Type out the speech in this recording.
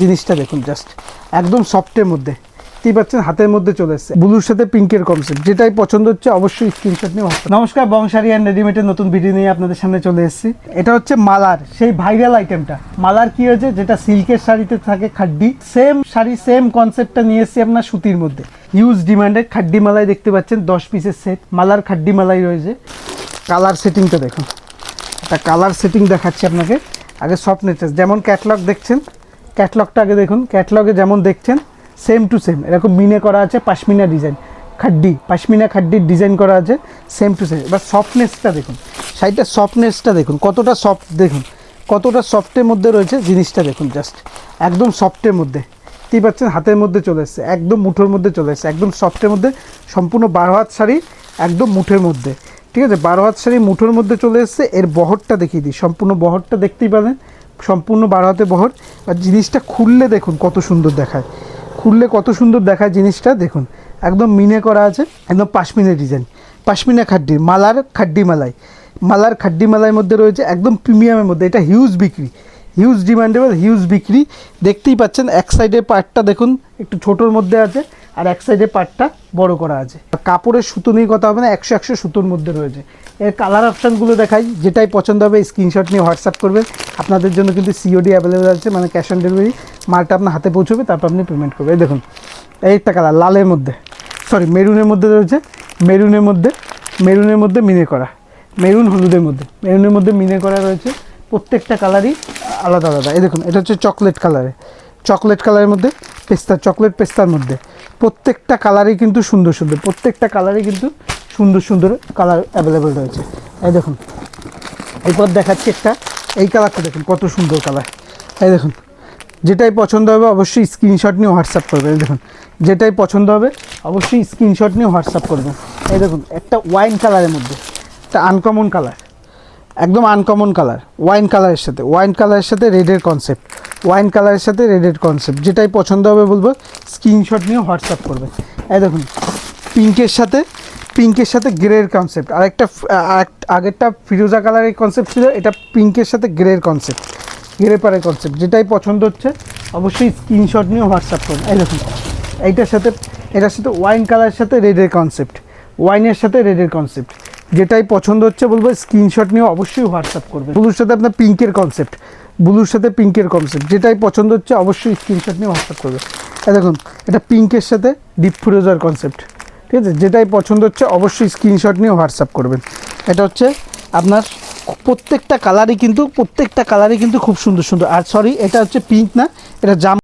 জিনিসটা দেখুন জাস্ট একদম সফটের মধ্যে দেখতেই পাচ্ছেন, হাতের মধ্যে চলে এসেছে। ব্লুর সাথে পিঙ্কের কনসেপ্ট, যেটাই পছন্দ হচ্ছে অবশ্যই স্ক্রিনশট নিয়ে হোয়াটসঅ্যাপ। নমস্কার, বংশারি অ্যান্ড রেডিমেডের নতুন ভিডিও নিয়ে আপনাদের সামনে চলে এসেছি। এটা হচ্ছে মালার সেই ভাইরাল আইটেমটা। মালার কি হয়েছে, যেটা সিল্কের শাড়িতে থাকে খাড্ডি, সেম শাড়ি সেম কনসেপ্টটা নিয়ে এসেছি আপনার সুতির মধ্যে। হিউজ ডিমান্ডেড খাড্ডি মালাই দেখতে পাচ্ছেন, 10 পিসের সেট মালার খাড্ডি মালাই রয়েছে। কালার সেটিংটা দেখুন, একটা কালার সেটিং দেখাচ্ছি আপনাকে। আগে সফটনেস যেমন ক্যাটলগ দেখছেন, ক্যাটলগটা আগে দেখুন। ক্যাটলগে যেমন দেখছেন সেম টু সেম এরকম মিনে করা আছে, পাশমিনা ডিজাইন খাড্ডি, পাশমিনা খাড্ডির ডিজাইন করা আছে সেম টু সেম। এবার সফটনেসটা দেখুন, শাড়িটার সফটনেসটা দেখুন, কতটা সফট দেখুন, কতটা সফটের মধ্যে রয়েছে জিনিসটা দেখুন জাস্ট একদম সফটের মধ্যে দেখতেই পাচ্ছেন, হাতের মধ্যে চলে এসছে, একদম মুঠোর মধ্যে চলে এসছে, একদম সফটের মধ্যে। সম্পূর্ণ 12 হাত শাড়ি একদম মুঠের মধ্যে, ঠিক আছে। 12 হাত শাড়ি মুঠোর মধ্যে চলে এসছে। এর বহরটা দেখিয়ে দিই, সম্পূর্ণ বহরটা দেখতেই পাবেন, সম্পূর্ণ 12 হাতে বহর। আর জিনিসটা খুললে দেখুন কত সুন্দর দেখায়, খুললে কত সুন্দর দেখায় জিনিসটা দেখুন। একদম মিনে করা আছে, একদম পাশমিনা ডিজাইন, পাশমিনা খাড্ডি, মালার খাড্ডি মালাই, মালার খাড্ডি মালাইয়ের মধ্যে রয়েছে, একদম প্রিমিয়ামের মধ্যে। এটা হিউজ বিক্রি, হিউজ ডিমান্ডেবল, হিউজ বিক্রি। দেখতেই পাচ্ছেন এক সাইডের পার্টটা দেখুন একটু ছোটোর মধ্যে আছে, আর এক সাইডের পার্টটা বড় করা আছে। কাপড়ের সুতো নিয়ে কথা হবে না, 100 সুতোর মধ্যে রয়েছে। এর কালার অপশানগুলো দেখাই, যেটাই পছন্দ হবে স্ক্রিনশট নিয়ে হোয়াটসঅ্যাপ করবেন। আপনাদের জন্য কিন্তু সিওডি অ্যাভেলেবেল আছে, মানে ক্যাশ অন ডেলিভারি। মালটা আপনার হাতে পৌঁছবে, তারপর আপনি পেমেন্ট করবেন। এই দেখুন, এই একটা কালার লালের মধ্যে, সরি মেরুনের মধ্যে রয়েছে, মেরুনের মধ্যে, মেরুনের মধ্যে মিনে করা, মেরুন হলুদের মধ্যে, মেরুনের মধ্যে মিনে করা রয়েছে। প্রত্যেকটা কালারই আলাদা আলাদা। এই দেখুন, এটা হচ্ছে চকলেট কালারে, চকলেট কালারের মধ্যে পেস্তা, চকলেট পেস্তার মধ্যে। প্রত্যেকটা কালারই কিন্তু সুন্দর সুন্দর, প্রত্যেকটা কালারই কিন্তু সুন্দর সুন্দর কালার অ্যাভেলেবেল রয়েছে। এই দেখুন, এরপর দেখাচ্ছি একটা, এই কালারটা দেখুন কত সুন্দর কালার। এই দেখুন, যেটাই পছন্দ হবে অবশ্যই স্ক্রিনশট নিয়ে হোয়াটসঅ্যাপ করবেন। এই দেখুন, যেটাই পছন্দ হবে অবশ্যই স্ক্রিনশট নিয়ে হোয়াটসঅ্যাপ করবেন। এই দেখুন, একটা ওয়াইন কালারের মধ্যে, একটা আনকমন কালার, একদম আনকমন কালার, ওয়াইন কালারের সাথে, ওয়াইন কালারের সাথে রেডের কনসেপ্ট, ওয়াইন কালারের সাথে রেডের কনসেপ্ট। যেটাই পছন্দ হবে বলবো স্ক্রিনশট নিয়ে হোয়াটসঅ্যাপ করবেন। এই দেখুন, পিঙ্কের সাথে, পিঙ্কের সাথে গ্রের কনসেপ্ট। আরেকটা আগেরটা ফিরোজা কালারের কনসেপ্ট ছিল, এটা পিঙ্কের সাথে গ্রের কনসেপ্ট, গ্রে পাড়ের কনসেপ্ট। যেটাই পছন্দ হচ্ছে অবশ্যই স্ক্রিনশট নিয়ে হোয়াটসঅ্যাপ করবেন। এই দেখুন, এইটার সাথে, এটার সাথে ওয়াইন কালারের সাথে রেডের কনসেপ্ট, ওয়াইনের সাথে রেডের কনসেপ্ট। যেটাই পছন্দ হচ্ছে বলবো স্ক্রিনশট নিয়ে অবশ্যই হোয়াটসঅ্যাপ করবেন। ব্লুর সাথে আপনার পিঙ্কের কনসেপ্ট, ব্লুর সাথে পিঙ্কের কনসেপ্ট। যেটাই পছন্দ হচ্ছে অবশ্যই স্ক্রিনশট নিয়ে হোয়াটসঅ্যাপ করবেন। এই দেখুন, এটা পিঙ্কের সাথে ডিপ ফিরোজার কনসেপ্ট, ঠিক আছে। যেটাই পছন্দ হচ্ছে অবশ্যই স্ক্রিনশট নিয়ে হোয়াটসঅ্যাপ করবেন। এটা হচ্ছে আপনার প্রত্যেকটা কালারই কিন্তু, প্রত্যেকটা কালারই কিন্তু খুব সুন্দর সুন্দর। আর সরি, এটা হচ্ছে পিঙ্ক না, এটা জাম